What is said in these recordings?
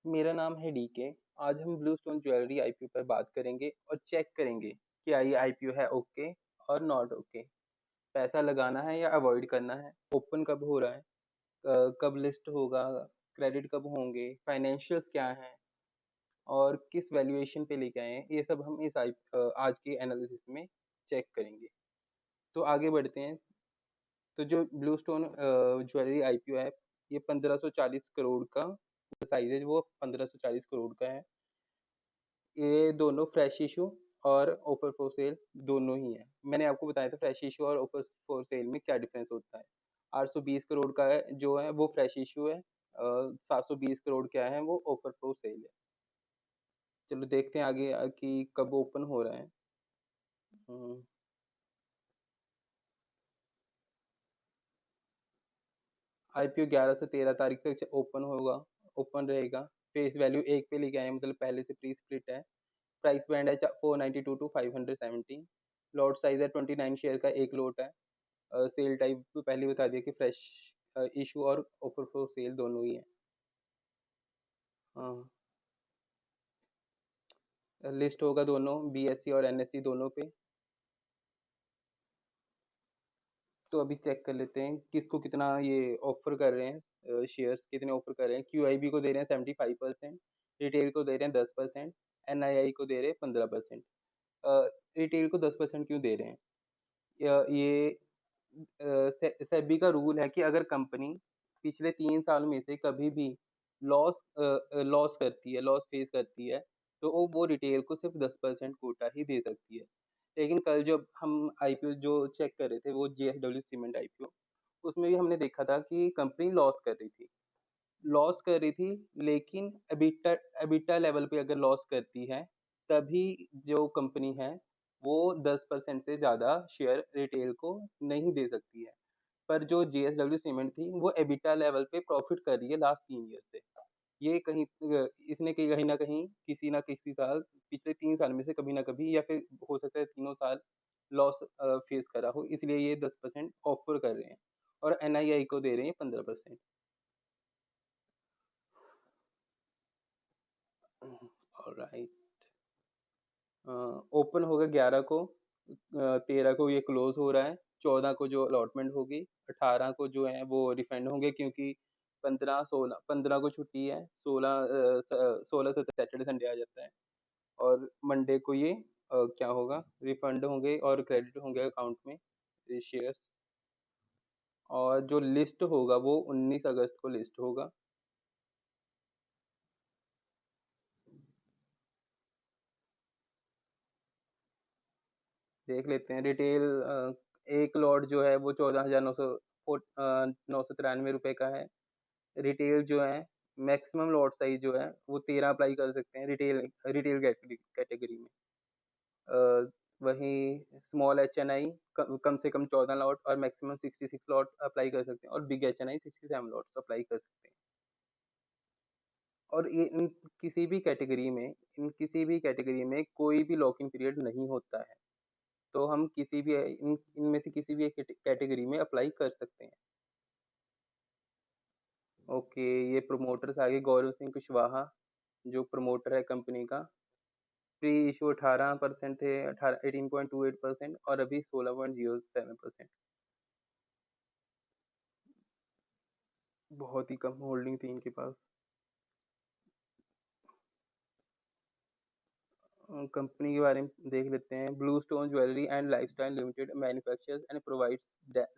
मेरा नाम है डीके। आज हम ब्लू स्टोन ज्वेलरी आईपीओ पर बात करेंगे और चेक करेंगे क्या ये आईपीओ है ओके और नॉट ओके। पैसा लगाना है या अवॉइड करना है, ओपन कब हो रहा है, कब लिस्ट होगा, क्रेडिट कब होंगे, फाइनेंशियल्स क्या हैं और किस वैल्यूएशन पे लेके आए हैं, ये सब हम आज के एनालिसिस में चेक करेंगे। तो आगे बढ़ते हैं। तो जो ब्लू स्टोन ज्वेलरी आईपीओ है, ये 1540 करोड़ का साइज है, वो 1540 करोड़ का है। ये दोनों फ्रेश इशू और ओपन फॉर सेल दोनों ही है। मैंने आपको बताया था फ्रेश इशू और ओपन फॉर सेल में क्या डिफरेंस होता है। 820 करोड़ का है जो है वो फ्रेश इशू है, 720 करोड़ क्या है वो ओपन फॉर सेल है। चलो देखते हैं आगे कि कब ओपन हो रहा है। आईपीओ 11 से 13 तारीख तक ओपन होगा, ओपन रहेगा। फेस वैल्यू एक पे लेके आए हैं, मतलब पहले से प्री स्प्लिट है। प्राइस बैंड है 492 टू 517। लॉट साइज है 29 शेयर का एक लॉट है। सेल टाइप तो पहले बता दिया कि फ्रेश इशू और ऑफर फॉर सेल दोनों ही है। हाँ, लिस्ट होगा दोनों बीएससी और एनएससी दोनों पे। तो अभी चेक कर लेते हैं किसको कितना ये ऑफर कर रहे हैं, शेयर्स कितने ऑफर कर रहे हैं। क्यूआईबी को दे रहे हैं 75%, रिटेल को दे रहे हैं 10%, एनआईआई को दे रहे हैं 15%। रिटेल को 10% क्यों दे रहे हैं? ये सेबी का रूल है कि अगर कंपनी पिछले 3 साल में से कभी भी लॉस लॉस करती है, लॉस फेस करती है, तो वो रिटेल को सिर्फ 10% कोटा ही दे सकती है। लेकिन कल जब हम आईपीओ जो चेक कर रहे थे वो जेएसडब्ल्यू सीमेंट आईपीओ, उसमें भी हमने देखा था कि कंपनी लॉस कर रही थी, लॉस कर रही थी। लेकिन एबिटा एबिटा लेवल पे अगर लॉस करती है तभी जो कंपनी है वो 10% से ज़्यादा शेयर रिटेल को नहीं दे सकती है। पर जो जेएसडब्ल्यू सीमेंट थी वो एबिटा लेवल पे प्रॉफिट कर रही है लास्ट 3 ईयर से। ये कहीं इसने कहीं ना कहीं किसी ना किसी साल पिछले 3 साल में से कभी ना कभी या फिर हो सकता है तीनों साल लॉस फेस करा हो, इसलिए ये 10% ऑफर कर रहे हैं और एनआईआई को दे रहे हैं 15%। ऑलराइट। ओपन होगा 11 को, 13 को ये क्लोज हो रहा है, 14 को जो अलॉटमेंट होगी, 18 को जो है वो रिफंड होंगे क्योंकि 15 को छुट्टी है, 16 से सैटरडे संडे आ जाता है। और मंडे को ये क्या होगा, रिफंड होंगे और क्रेडिट होंगे अकाउंट में शेयर्स। और जो लिस्ट होगा वो 19 अगस्त को लिस्ट होगा। देख लेते हैं रिटेल, एक लॉट जो है वो 14,993 रुपये का है। रिटेल जो है मैक्सिमम लॉट साइज जो है वो 13 अप्लाई कर सकते हैं रिटेल रिटेल कैटेगरी में। अ, वहीं स्मॉल एच एन आई कम से कम 14 लॉट और मैक्सिमम 66 लॉट अप्लाई कर सकते हैं, और बिग एच एन आई 67 लॉट अप्लाई कर सकते हैं। और ये इन किसी भी कैटेगरी में कोई भी लॉकिंग पीरियड नहीं होता है। तो हम किसी भी इनमें से किसी भी एक कैटेगरी में अप्लाई कर सकते हैं। ओके, ये प्रमोटर्स आगे गौरव सिंह कुशवाहा जो प्रमोटर है कंपनी का। प्री इशू 18% थे, 18.28%, और अभी 16.07%। बहुत ही कम होल्डिंग थी इनके पास। कंपनी के बारे में देख लेते हैं। Blue Stone Jewellery and Lifestyle Limited manufactures and provides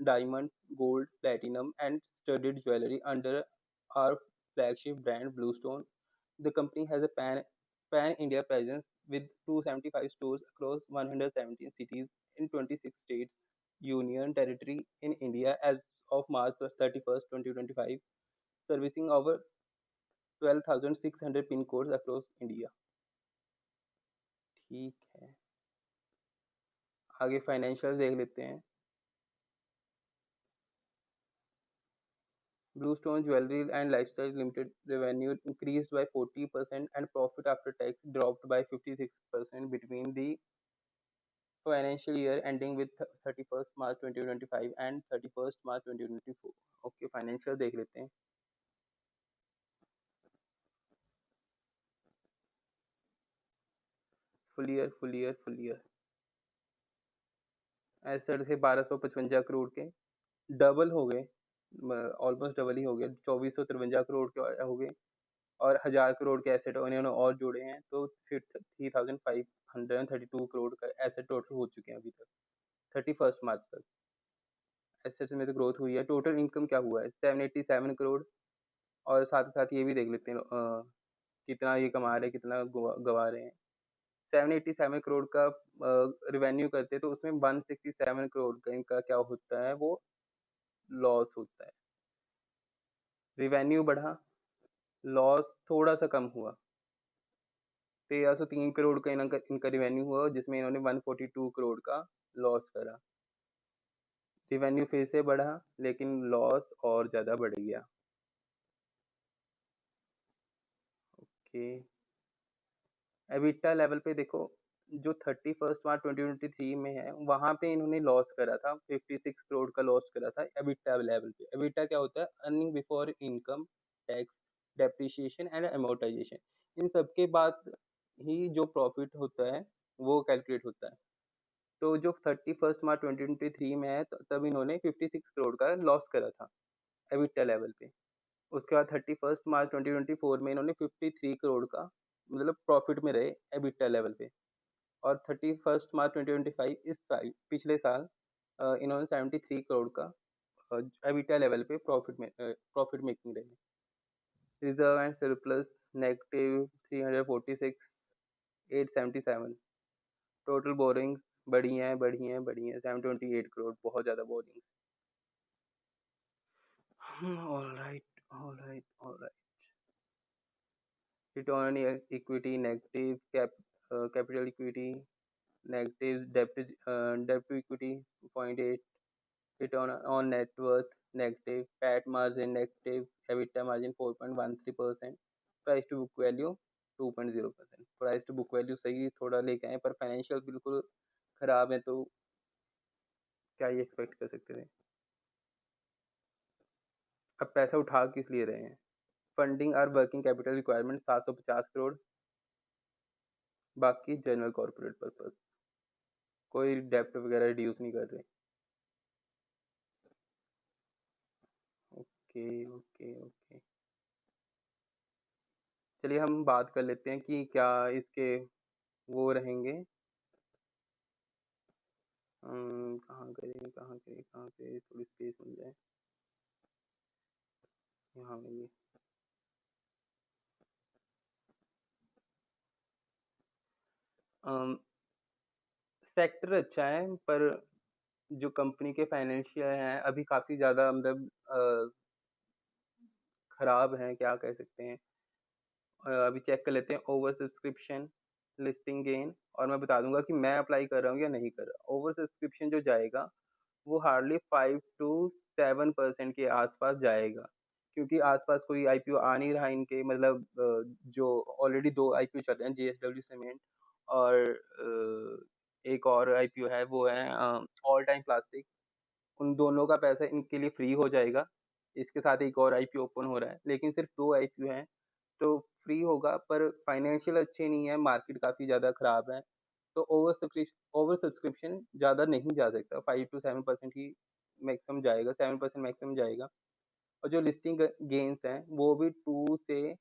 diamond, gold, platinum and studded jewellery under our flagship brand Bluestone. The company has a pan-India presence with 275 stores across 117 cities in 26 states, union territory in India as of March 31st, 2025, servicing over 12,600 pin codes across India. ठीक है, आगे financial देख लेते हैं। Bluestone Jewelry and Lifestyle Limited revenue increased by 40% and profit after tax dropped by 56% between the financial year ending with 31st March 2025 and 31st March 2024। Okay, financial देख लेते हैं। Full year asset थे 1255 करोड़ के, double हो गए, almost double ही हो गया, 2453 करोड़ के हो गए, और 1000 करोड़ के एसेट उन्होंने और जोड़े हैं, तो फिर 3532 करोड़ का एसेट टोटल हो चुके हैं अभी तक 31 मार्च तक। एसेट्स में तो ग्रोथ हुई है। टोटल इनकम क्या हुआ है 787 करोड़, और साथ ही साथ ये भी देख लेते हैं कितना ये कमा रहे हैं, कितना गवा रहे हैं। 787 करोड़ का रिवेन्यू करते हैं, तो उसमें 167 करोड़ का इनका क्या होता है, वो लॉस होता है। रिवेन्यू बढ़ा, लॉस थोड़ा सा कम हुआ, 1303 करोड़ का इनका रिवेन्यू हुआ, जिसमें इन्होंने 142 करोड़ का लॉस करा। रिवेन्यू फिर से बढ़ा, लेकिन लॉस और ज़्यादा बढ़ गया। ओके, एबिटा लेवल पे देखो, जो 31 मार्च 2023 में है, वहाँ पे इन्होंने लॉस करा था, 56 करोड़ का लॉस करा था एबिटा लेवल पे। एबिटा क्या होता है, earning before income tax depreciation and amortisation. इन सब के बाद ही जो प्रॉफिट होता है वो कैलकुलेट होता है। तो जो 31 मार्च 2023 में है, तब इन्होंने 56 करोड़ का लॉस करा था एबिटा लेवल पे। उसके बाद 31 मार्च 2024 में इन्होंने 53 करोड़ का मतलब प्रॉफिट में रहे एबिटा लेवल पे, और 31 मार्च 2025 इस साल, पिछले साल इन्होंने 73 करोड़ का एबिटा लेवल पे प्रॉफिट मेकिंग रहे। Reserve and surplus negative 346,877। Total borings बढ़ी हैं 728 करोड़, बहुत ज़्यादा borings. Alright. Return on equity negative, capital equity negative, debt to equity 0.8, return on net worth negative, PAT margin negative, EBITDA margin 4.13%, price to book value 2.0%। Price to book value सही थोड़ा लेके आए, पर financial बिल्कुल खराब है, तो क्या ही एक्सपेक्ट कर सकते थे। अब पैसा उठा किस लिए रहे हैं, फंडिंग और वर्किंग कैपिटल रिक्वायरमेंट 750 करोड़, बाकी जनरल कॉर्पोरेट पर्पस, कोई डेप्ट वगैरह रिड्यूस नहीं कर रहे। ओके, चलिए हम बात कर लेते हैं कि क्या इसके वो रहेंगे। कहाँ करें थोड़ी स्पेस मिल जाए, यहाँ मिलिए। सेक्टर अच्छा है, पर जो कंपनी के फाइनेंशियल हैं अभी काफ़ी ज़्यादा मतलब खराब हैं, क्या कह सकते हैं। अभी चेक कर लेते हैं ओवर सब्सक्रिप्शन, लिस्टिंग गेन, और मैं बता दूंगा कि मैं अप्लाई कर रहा हूँ या नहीं कर रहा। ओवर सब्सक्रिप्शन जो जाएगा वो हार्डली 5 to 7% के आसपास जाएगा, क्योंकि आसपास कोई आईपीओ आ नहीं रहा इनके, मतलब जो ऑलरेडी 2 आईपीओ चल रहे हैं, जेएसडब्ल्यू सीमेंट और एक और आईपीओ है, वो है ऑल टाइम प्लास्टिक। उन दोनों का पैसा इनके लिए फ्री हो जाएगा। इसके साथ एक और आईपीओ ओपन हो रहा है, लेकिन सिर्फ 2 आईपीओ हैं, तो फ्री होगा, पर फाइनेंशियल अच्छे नहीं है, मार्केट काफ़ी ज़्यादा खराब है, तो ओवर सब्सक्रिप्शन ज़्यादा नहीं जा सकता। 5 to 7% ही मैक्सिमम जाएगा, 7% मैक्सिमम जाएगा। और जो लिस्टिंग गेन्स हैं वो भी 2 to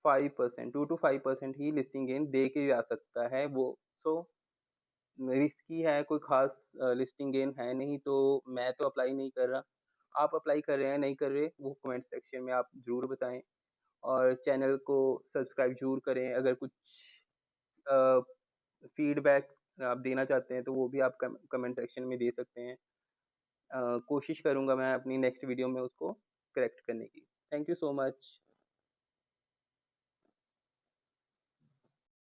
5% ही लिस्टिंग गेन दे के जा सकता है वो। सो रिस्की है, कोई खास लिस्टिंग गेन है नहीं, तो मैं तो अप्लाई नहीं कर रहा। आप अप्लाई कर रहे हैं नहीं कर रहे, वो कमेंट सेक्शन में आप ज़रूर बताएं, और चैनल को सब्सक्राइब ज़रूर करें। अगर कुछ फीडबैक आप देना चाहते हैं तो वो भी आप कमेंट सेक्शन में दे सकते हैं। कोशिश करूँगा मैं अपनी नेक्स्ट वीडियो में उसको करेक्ट करने की। Thank you so much.